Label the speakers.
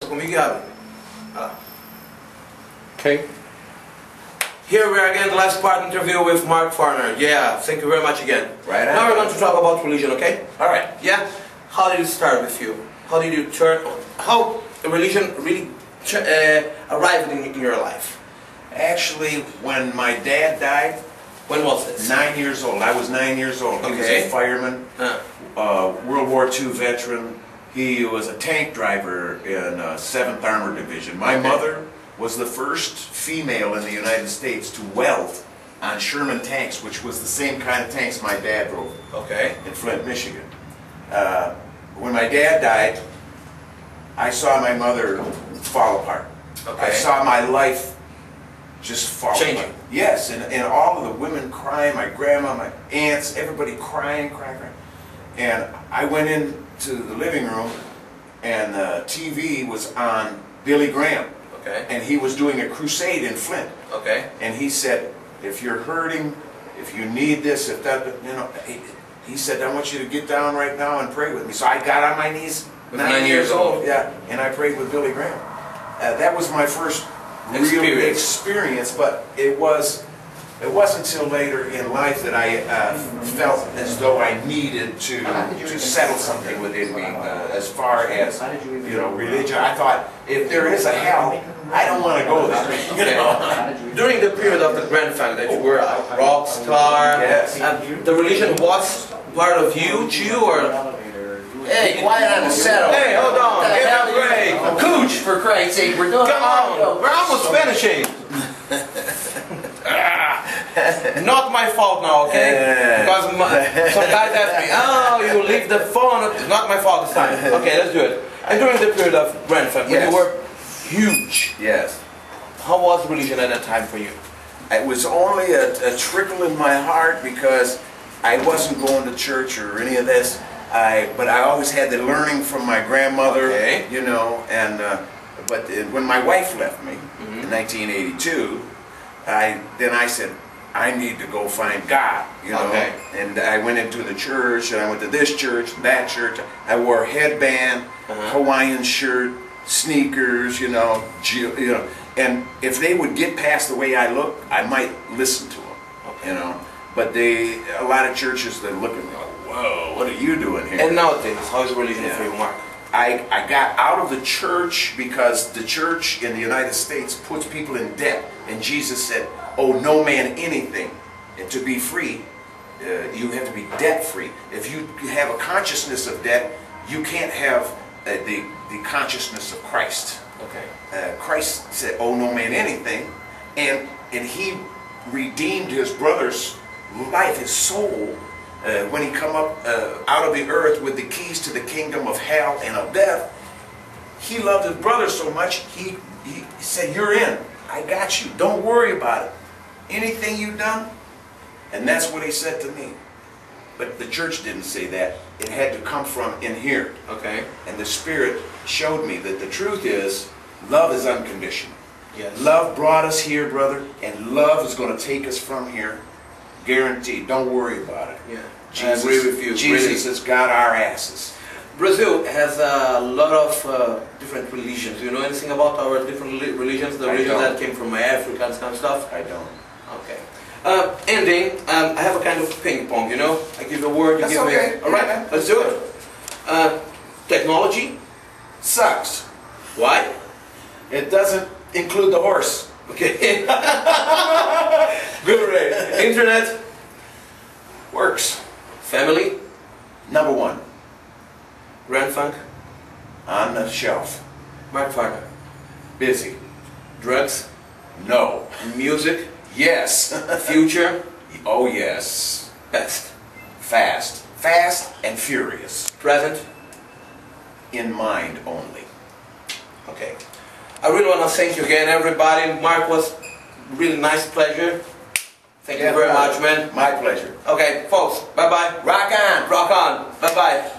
Speaker 1: comigo e abre.
Speaker 2: Okay.
Speaker 1: Here we are again, the last part interview with Mark Farner. Yeah, thank you very much again.
Speaker 3: Right on.
Speaker 1: Now we're going to talk about religion, okay?
Speaker 3: Alright.
Speaker 1: Yeah? How did it start with you? How did you turn, how religion really arrived in your life?
Speaker 3: Actually, when my dad died,
Speaker 1: When was this?
Speaker 3: 9 years old. I was 9 years old. He was a fireman, World War II veteran. He was a tank driver in 7th Armored Division. My mother was the first female in the United States to weld on Sherman tanks, which was the same kind of tanks my dad drove in Flint, Michigan. When my dad died, I saw my mother fall apart. I saw my life just fall apart. Yes, and all of the women crying, my grandma, my aunts, everybody crying. And I went into the living room, and the TV was on Billy Graham. And he was doing a crusade in Flint. And he said, if you're hurting, if you need this, if that, you know, he said, I want you to get down right now and pray with me. So I got on my knees, 9 years old, and I prayed with Billy Graham. That was my first real experience, but it wasn't until later in life that I felt as though I needed to settle something within me as far as, you know, religion. I thought, if there is a hell, I don't want to go there. You know?
Speaker 1: During the period of the Grand Funk that you were a rock star, the religion was part of you too, or?
Speaker 3: Hey, quiet on the settle.
Speaker 1: Hey, hold on, give me a break.
Speaker 3: Cooch, for Christ's sake, we're doing
Speaker 1: Come on, we're almost finishing. Not my fault now, okay? Because some guys ask me, oh, you leave the phone. It's not my fault this time. Okay, let's do it. And during the period of Grand Funk, when you were huge, how was religion at that time for you?
Speaker 3: It was only a trickle in my heart because I wasn't going to church or any of this. But I always had the learning from my grandmother, you know, and but when my wife left me in 1982, then I said, I need to go find God, you know, and I went into the church, and I went to this church, that church. I wore a headband, Hawaiian shirt, sneakers, you know, and if they would get past the way I look, I might listen to them, you know. But a lot of churches, they look at me like, whoa, what are you doing here?
Speaker 1: And nowadays, how is religion for you, Mark?
Speaker 3: I got out of the church because the church in the United States puts people in debt. And Jesus said, owe no man anything. And to be free, you have to be debt-free. If you have a consciousness of debt, you can't have the consciousness of Christ. Christ said, owe no man anything. And he redeemed his brother's life, his soul, when he come up out of the earth with the keys to the kingdom of hell and of death. He loved his brother so much, he said, you're in. I got you. Don't worry about it. Anything you've done? And that's what he said to me. But the church didn't say that. It had to come from in here. And the Spirit showed me that the truth is, love is unconditional. Love brought us here, brother, and love is going to take us from here. Guaranteed. Don't worry about it.
Speaker 1: I agree with you.
Speaker 3: Jesus has got our asses.
Speaker 1: Brazil has a lot of different religions. Do you know anything about our different religions? The religions that came from Africa and kind of stuff?
Speaker 3: I don't.
Speaker 1: Ending, I have a kind of ping pong, you know? I give a word, you give me... Alright, let's do it. Technology?
Speaker 3: Sucks.
Speaker 1: Why?
Speaker 3: It doesn't include the horse.
Speaker 1: Good rate. Internet?
Speaker 3: Works.
Speaker 1: Family?
Speaker 3: Number one.
Speaker 1: Grand Funk?
Speaker 3: On the shelf.
Speaker 1: Mark Farner?
Speaker 3: Busy.
Speaker 1: Drugs?
Speaker 3: No.
Speaker 1: Music?
Speaker 3: Yes.
Speaker 1: Future?
Speaker 3: Oh yes.
Speaker 1: Best?
Speaker 3: Fast. Fast and furious.
Speaker 1: Present?
Speaker 3: In mind only.
Speaker 1: I really want to thank you again, everybody. Mark, was really nice pleasure. Thank you very much, man.
Speaker 3: My pleasure.
Speaker 1: Okay, folks, bye-bye.
Speaker 3: Rock on.
Speaker 1: Rock on. Bye-bye.